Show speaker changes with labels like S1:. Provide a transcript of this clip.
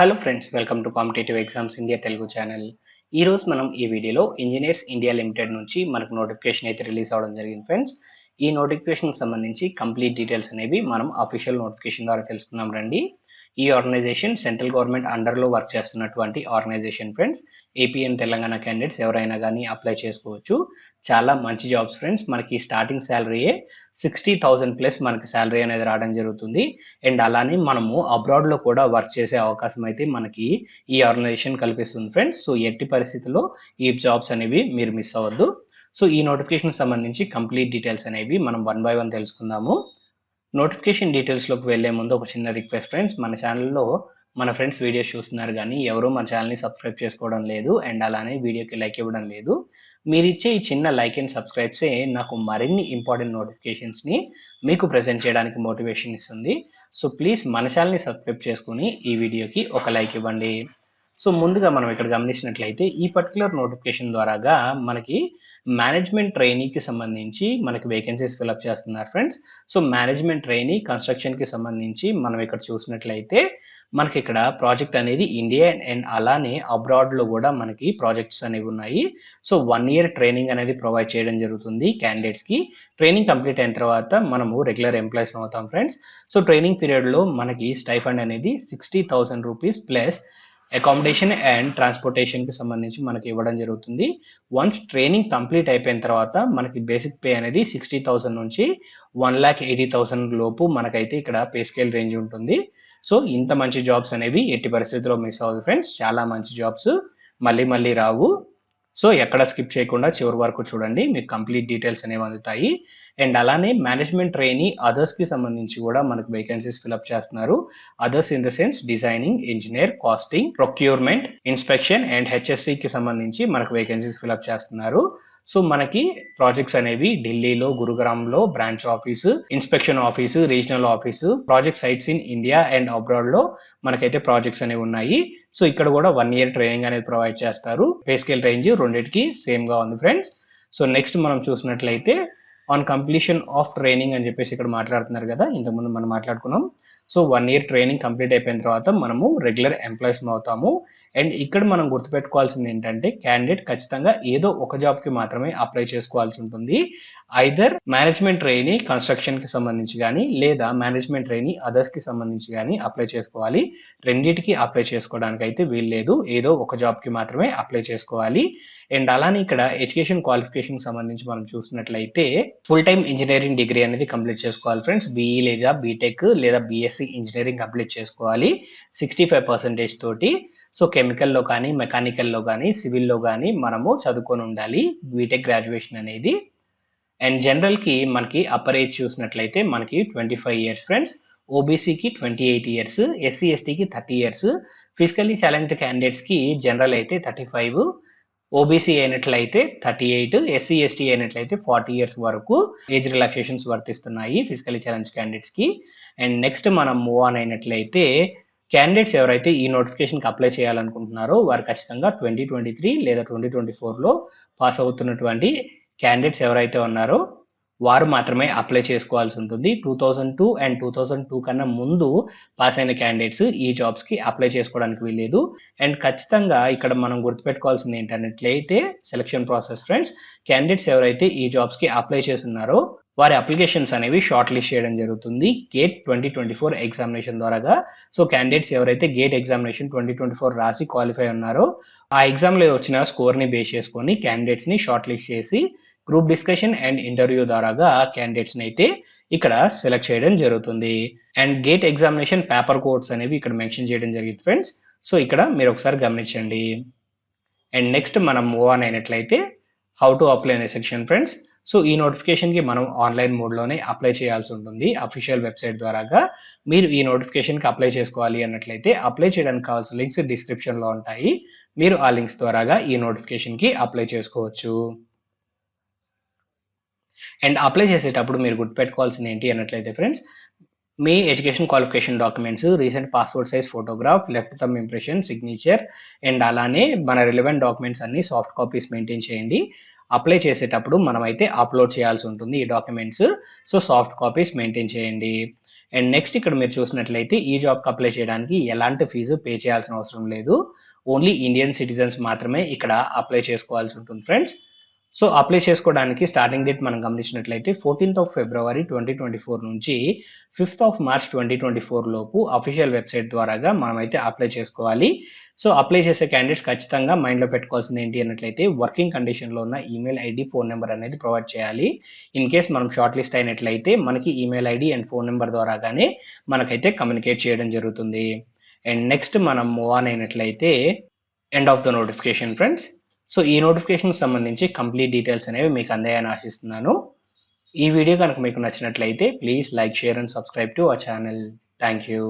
S1: Hello friends, welcome to competitive exams India Telugu channel. ఈరోజు మనం ఈ వీడియోలో ఇంజనీర్స్ ఇండియా లిమిటెడ్ నుంచి మనకు నోటిఫికేషన్ అయితే రిలీజ్ అవ్వడం జరిగింది ఫ్రెండ్స్. ఈ నోటిఫికేషన్కి సంబంధించి కంప్లీట్ డీటెయిల్స్ అనేవి మనం అఫీషియల్ నోటిఫికేషన్ ద్వారా తెలుసుకుందాం రండి. ఈ ఆర్గనైజేషన్ సెంట్రల్ గవర్నమెంట్ అండర్లో వర్క్ చేస్తున్నటువంటి organisation friends. AP and Telangana candidates ఎవరైనా కానీ అప్లై చేసుకోవచ్చు. చాలా మంచి జాబ్స్ ఫ్రెండ్స్. మనకి స్టార్టింగ్ శాలరీయే 60,000 ప్లస్ మనకి శాలరీ అనేది రావడం జరుగుతుంది. అండ్ అలానే మనము అబ్రాడ్లో కూడా వర్క్ చేసే అవకాశం అయితే మనకి ఈ ఆర్గనైజేషన్ కల్పిస్తుంది ఫ్రెండ్స్. సో ఎట్టి పరిస్థితుల్లో ఈ జాబ్స్ అనేవి మీరు మిస్ అవ్వద్దు. సో ఈ నోటిఫికేషన్ సంబంధించి కంప్లీట్ డీటెయిల్స్ అనేవి మనం వన్ బై వన్ తెలుసుకుందాము. నోటిఫికేషన్ డీటెయిల్స్లోకి వెళ్లే ముందు ఒక చిన్న రిక్వెస్ట్ ఫ్రెండ్స్. మన ఛానల్లో మన ఫ్రెండ్స్ వీడియోస్ చూస్తున్నారు కానీ ఎవరు మన ఛానల్ని సబ్స్క్రైబ్ చేసుకోవడం లేదు. అండ్ అలానే వీడియోకి లైక్ ఇవ్వడం లేదు. మీరు ఇచ్చే ఈ చిన్న లైక్ అండ్ సబ్స్క్రైబ్సే నాకు మరిన్ని ఇంపార్టెంట్ నోటిఫికేషన్స్ని మీకు ప్రజెంట్ చేయడానికి మోటివేషన్ ఇస్తుంది. సో ప్లీజ్ మన ఛానల్ని సబ్స్క్రైబ్ చేసుకుని ఈ వీడియోకి ఒక లైక్ ఇవ్వండి. సో ముందుగా మనం ఇక్కడ గమనించినట్లయితే ఈ పర్టికులర్ నోటిఫికేషన్ ద్వారాగా మనకి మేనేజ్మెంట్ ట్రైనీకి సంబంధించి మనకి వేకెన్సీస్ ఫిల్అప్ చేస్తున్నారు ఫ్రెండ్స్. సో మేనేజ్మెంట్ ట్రైనీ కన్స్ట్రక్షన్కి సంబంధించి మనం ఇక్కడ చూసినట్లయితే మనకి ఇక్కడ ప్రాజెక్ట్ అనేది ఇండియా అండ్ అలానే అబ్రాడ్లో కూడా మనకి ప్రాజెక్ట్స్ అనేవి ఉన్నాయి. సో 1 year ట్రైనింగ్ అనేది ప్రొవైడ్ చేయడం జరుగుతుంది క్యాండిడేట్స్కి. ట్రైనింగ్ కంప్లీట్ అయిన తర్వాత మనము రెగ్యులర్ ఎంప్లాయీస్ అవుతాం ఫ్రెండ్స్. సో ట్రైనింగ్ పీరియడ్లో మనకి స్టైఫండ్ అనేది 60,000 రూపీస్ ప్లస్ అకామిడేషన్ అండ్ ట్రాన్స్పోర్టేషన్కి సంబంధించి మనకి ఇవ్వడం జరుగుతుంది. వన్స్ ట్రైనింగ్ కంప్లీట్ అయిపోయిన తర్వాత మనకి బేసిక్ పే అనేది 60,000 నుంచి 1,80,000 లోపు మనకైతే ఇక్కడ పే స్కేల్ రేంజ్ ఉంటుంది. సో ఇంత మంచి జాబ్స్ అనేవి ఎట్టి పరిస్థితుల్లో మిస్ అవ్వదు ఫ్రెండ్స్. చాలా మంచి జాబ్స్, మళ్ళీ మళ్ళీ రావు. సో ఎక్కడ స్కిప్ చేయకుండా చివరి వరకు చూడండి, మీకు కంప్లీట్ డీటెయిల్స్ అనేవి అందుతాయి. అండ్ అలానే మేనేజ్మెంట్ ట్రైనీ అదర్స్కి సంబంధించి కూడా మనకు వేకెన్సీస్ ఫిల్అప్ చేస్తున్నారు. Others in the sense designing, engineer, casting, procurement, inspection and హెచ్ఎస్సికి సంబంధించి మనకు వేకెన్సీస్ ఫిల్అప్ చేస్తున్నారు. సో మనకి ప్రాజెక్ట్స్ అనేవి ఢిల్లీలో, గురుగ్రామ్లో branch office, inspection office, regional office, project sites in India and అబ్రాడ్లో మనకైతే ప్రాజెక్ట్స్ అనేవి ఉన్నాయి. సో ఇక్కడ కూడా 1 year ట్రైనింగ్ అనేది ప్రొవైడ్ చేస్తారు. పే స్కేల్ రేంజ్ రెండింటికి సేమ్గా ఉంది ఫ్రెండ్స్. సో నెక్స్ట్ మనం చూసినట్లయితే ఆన్ కంప్లీషన్ ఆఫ్ ట్రైనింగ్ అని చెప్పేసి ఇక్కడ మాట్లాడుతున్నారు కదా, ఇంతకుముందు మనం మాట్లాడుకున్నాం. సో 1 year ట్రైనింగ్ కంప్లీట్ అయిపోయిన తర్వాత మనము రెగ్యులర్ ఎంప్లాయీస్ అవుతాము. అండ్ ఇక్కడ మనం గుర్తుపెట్టుకోవాల్సింది ఏంటంటే క్యాండిడేట్ ఖచ్చితంగా ఏదో ఒక జాబ్కి మాత్రమే అప్లై చేసుకోవాల్సి ఉంటుంది. ఐదర్ మేనేజ్మెంట్ ట్రైనీ కన్స్ట్రక్షన్కి సంబంధించి కానీ లేదా మేనేజ్మెంట్ ట్రైనీ అదర్స్కి సంబంధించి కానీ అప్లై చేసుకోవాలి. రెండింటికి అప్లై చేసుకోవడానికి అయితే వీల్లేదు. ఏదో ఒక జాబ్కి మాత్రమే అప్లై చేసుకోవాలి. అండ్ అలానే ఇక్కడ ఎడ్యుకేషన్ క్వాలిఫికేషన్ సంబంధించి మనం చూసినట్లయితే ఫుల్ టైమ్ ఇంజనీరింగ్ డిగ్రీ అనేది కంప్లీట్ చేసుకోవాలి ఫ్రెండ్స్. బీఈ లేదా బీటెక్ లేదా బీఎస్సీ ఇంజనీరింగ్ కంప్లీట్ చేసుకోవాలి 65% తోటి. సో కెమికల్లో కానీ, మెకానికల్లో కానీ, సివిల్లో కానీ మనము చదువుకొని ఉండాలి బీటెక్ గ్రాడ్యుయేషన్ అనేది. అండ్ జనరల్కి మనకి అప్పర్ ఏజ్ చూసినట్లయితే మనకి 25 years ఫ్రెండ్స్. ఓబీసీకి 28 years, ఎస్సీ ఎస్టీకి 30 years, ఫిజికల్లీ ఛాలెంజ్డ్ క్యాండిడేట్స్కి జనరల్ అయితే 35, ఓబీసీ అయినట్లయితే 38, ఎస్సీ ఎస్టీ అయినట్లయితే 40 years వరకు ఏజ్ రిలాక్సేషన్స్ వర్తిస్తున్నాయి ఫిజికల్లీ ఛాలెంజ్ క్యాండిడేట్స్కి. అండ్ నెక్స్ట్ మనం మూవ్ ఆన్ అయినట్లయితే క్యాండిడేట్స్ ఎవరైతే ఈ నోటిఫికేషన్కి అప్లై చేయాలనుకుంటున్నారో వారు ఖచ్చితంగా 2023 లేదా 2024లో పాస్ అవుతున్నటువంటి క్యాండిడేట్స్ ఎవరైతే ఉన్నారో వారు మాత్రమే అప్లై చేసుకోవాల్సి ఉంటుంది. 2002 అండ్ 2002 కన్నా ముందు పాస్ అయిన క్యాండిడేట్స్ ఈ జాబ్స్కి అప్లై చేసుకోవడానికి వీల్లేదు. అండ్ ఖచ్చితంగా ఇక్కడ మనం గుర్తుపెట్టుకోవాల్సింది ఏంటన్నట్లయితే సెలక్షన్ ప్రాసెస్ ఫ్రెండ్స్. క్యాండిడేట్స్ ఎవరైతే ఈ జాబ్స్కి అప్లై చేస్తున్నారో వారి అప్లికేషన్స్ అనేవి షార్ట్ లిస్ట్ చేయడం జరుగుతుంది గేట్ 2024 ఎగ్జామినేషన్ ద్వారాగా. సో క్యాండిడేట్స్ ఎవరైతే గేట్ ఎగ్జామినేషన్ 2024 రాసి క్వాలిఫై ఉన్నారో ఆ ఎగ్జామ్లో వచ్చిన స్కోర్ని బేస్ చేసుకొని క్యాండిడేట్స్ని షార్ట్ లిస్ట్ చేసి గ్రూప్ డిస్కషన్ అండ్ ఇంటర్వ్యూ ద్వారాగా క్యాండిడేట్స్ని అయితే ఇక్కడ సెలెక్ట్ చేయడం జరుగుతుంది. And gate examination paper codes అనేవి ఇక్కడ మెన్షన్ చేయడం జరిగింది ఫ్రెండ్స్. సో ఇక్కడ మీరు ఒకసారి గమనించండి. అండ్ నెక్స్ట్ మనం మూవ్ ఆన్ అయినట్లయితే హౌ టు అప్లై అనే సెక్షన్ ఫ్రెండ్స్. సో ఈ నోటిఫికేషన్కి మనం ఆన్లైన్ మోడ్లోనే అప్లై చేయాల్సి ఉంటుంది అఫీషియల్ వెబ్సైట్ ద్వారాగా. మీరు ఈ నోటిఫికేషన్కి అప్లై చేసుకోవాలి అన్నట్లయితే అప్లై చేయడానికి కావాల్సిన లింక్స్ డిస్క్రిప్షన్లో ఉంటాయి. మీరు ఆ లింక్స్ ద్వారాగా ఈ నోటిఫికేషన్కి అప్లై చేసుకోవచ్చు. అండ్ అప్లై చేసేటప్పుడు మీరు గుర్తుపెట్టుకోవాల్సింది ఏంటి అన్నట్లయితే friends, me education qualification documents, recent passport size photograph, left thumb impression, signature and అలానే మన రిలవెంట్ డాక్యుమెంట్స్ అన్ని సాఫ్ట్ కాపీస్ మెయింటైన్ చేయండి. అప్లై చేసేటప్పుడు మనమైతే అప్లోడ్ చేయాల్సి ఉంటుంది ఈ documents. So soft copies maintain చేయండి. అండ్ నెక్స్ట్ ఇక్కడ మీరు చూసినట్లయితే ఈ జాబ్కి అప్లై చేయడానికి ఎలాంటి ఫీజు పే చేయాల్సిన అవసరం లేదు. ఓన్లీ ఇండియన్ సిటిజన్స్ మాత్రమే ఇక్కడ అప్లై చేసుకోవాల్సి ఉంటుంది ఫ్రెండ్స్. సో అప్లై చేసుకోవడానికి స్టార్టింగ్ డేట్ మనం గమనించినట్లయితే 14th of February 2024 నుంచి 5th of March 2024 లోపు అఫీషియల్ వెబ్సైట్ ద్వారాగా మనమైతే అప్లై చేసుకోవాలి. సో అప్లై చేసే క్యాండిడేట్స్ ఖచ్చితంగా మైండ్లో పెట్టుకోవాల్సింది ఏంటి అన్నట్లయితే వర్కింగ్ కండిషన్లో ఉన్న ఈమెయిల్ ఐడి, ఫోన్ నెంబర్ అనేది ప్రొవైడ్ చేయాలి. ఇన్ కేస్ మనం షార్ట్ లిస్ట్ అయినట్లయితే మనకి email ID and phone number ద్వారాగానే మనకైతే కమ్యూనికేట్ చేయడం జరుగుతుంది. అండ్ నెక్స్ట్ మనం మూవ్ ఆన్ అయినట్లయితే end of the notification friends. So ఈ నోటిఫికేషన్కి సంబంధించి కంప్లీట్ డీటెయిల్స్ అనేవి మీకు అందాయని ఆశిస్తున్నాను. ఈ వీడియో కనుక మీకు నచ్చినట్లయితే please like, share and subscribe to our channel. Thank you.